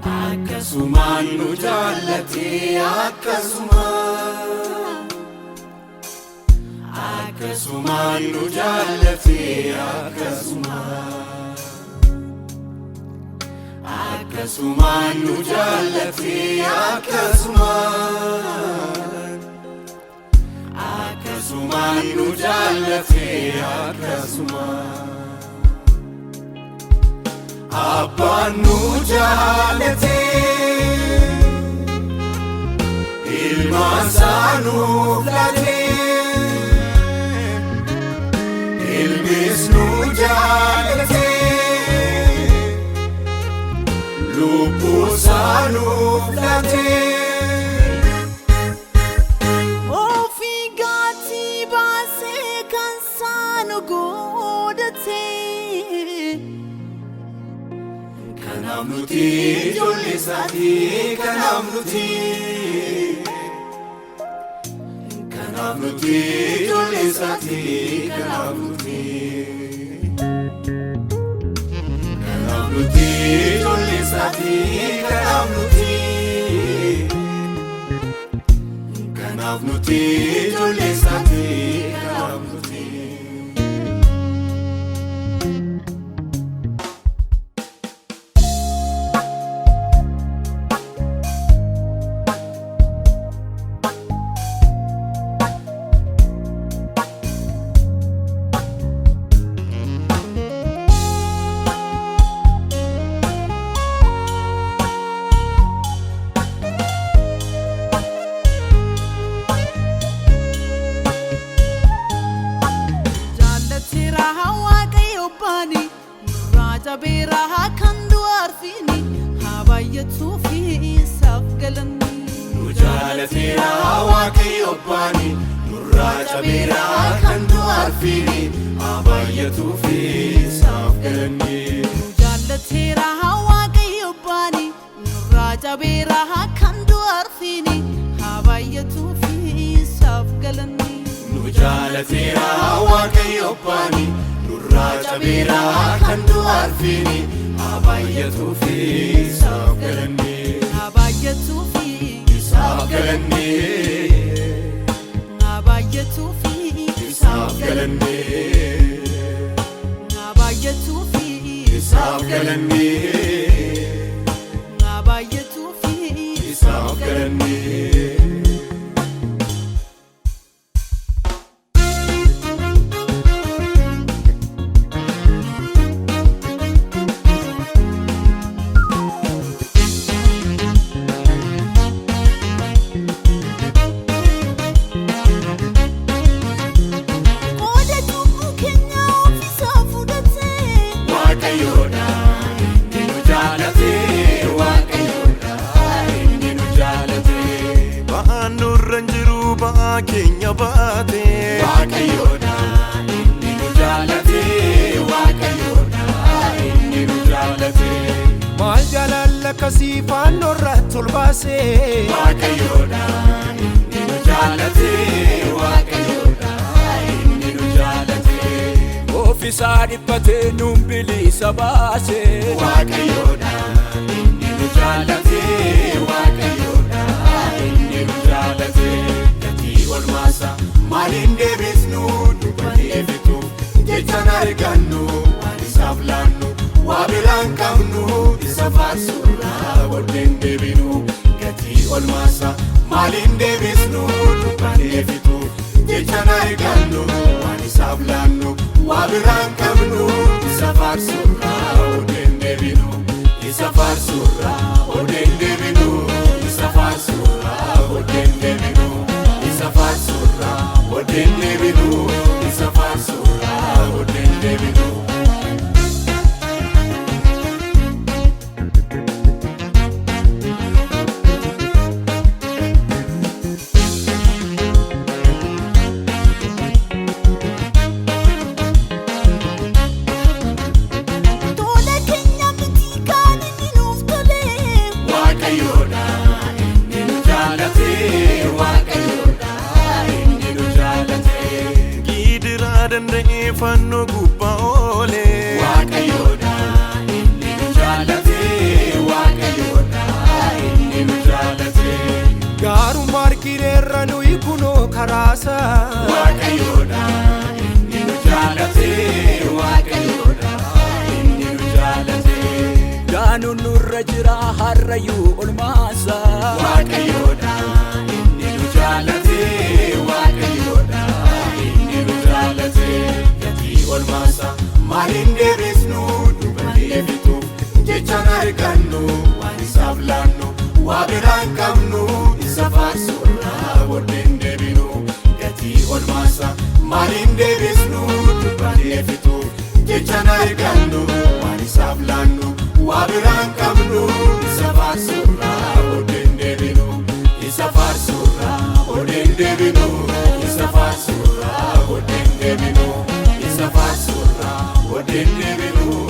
Akkasumaan nu jaallatee akkasumaan nu jaallatee akkasumaan nu jaallatee akkasumaan nu jaallatee Abbaan nu jaallatee Ilma isaa nuuf laatee Ilmis nu jaallatee Lubbuu isaa nuuf laatee Ofii gaatii baasee kan isaan godhatee Kanaaf nuti ijoollee isaatii kanaaf nuti ijoollee isaatii kanaaf nuti ijoollee isaatii kanaaf nuti ijoollee isaatii kanaaf nuti Jabeera kan du'arfini habaayyatuu fi isaaf galanni Nu jaalateera Waaqayyo Abbaani nurraa jabeera kan du'arfini habaayyatuu fi isaaf galanni Nu jaalateera Waaqayyo Abbaani nurraa jabeera kan du'arfini habaayyatuu fi isaaf galanni Nu jaalateera Waaqayyo Abbaani nurraa jabeera kan du'arfini habaayyatuu fi isaaf galanni habaayyatuu fi isaaf galanni habaayyatuu fi isaaf galanni habaayyatuu fi isaaf galanni habaayyatuu fi isaaf galanni Keenya baate Waaqayyoodha inni nu jaalate Waaqayyoodha inni nu jaalate maal jaalala kasii faannoo irratti ol baase Waaqayyoodha inni nu jaalate Waaqayyoodha inni nu jaalate ofiisaa dhiphatee nuun bilisa baase Waaqayyoodha inni nu jaalate Waaqayyoodha inni nu jaalate Olmaasa maaliin deebisnu dubbateefitu jechaan argannu waan isaaf laannu waa biraan qabnu isa faarsuudhaa booddeen deebinu gatii olmaasa maaliin deebisnu dubbateefitu jechaan argannu waan isaaf laannu waa biraan qabnu isa faarsuudhaa booddeen deebinu isa faarsuudhaa booddeen deebinu isa faarsuudhaa booddeen deebinu Isa faarsuudhaa booddeen deebinu isa faarsuudhaa booddeen deebinu danda'ee fannoo gubbaa oole. Waaqayyoodha inni nu jaalate, Waaqayyoodha inni nu jaalate. Gaarummaa argineerra nuyi kunoo karaasa. Waaqayyoodha inni nu jaalate, Waaqayyoodha inni nu jaalate. Gaanuun nurra jira harrayyuu olmaasa. Waaqayyoodha inni nu jaalate, Waaqayyoodha inni nu jaalate. Gatii olmaasa maaliin deebisnu dubbannee fixuuf jechaan argannu waan isaaf laannu waa biraan qabnu isa faarsuurraa booddeen deebinu. Gatii olmaasa maaliin deebisnu dubbannee fixuuf jechaan argannu waan isaaf laannu waa biraan qabnu isa faarsuurraa booddeen deebinu. Isa faarsuurraa booddeen deebinu. Isa faarsuurraa booddeen deebinu. Isa faarsuurraa booddeen deebinu.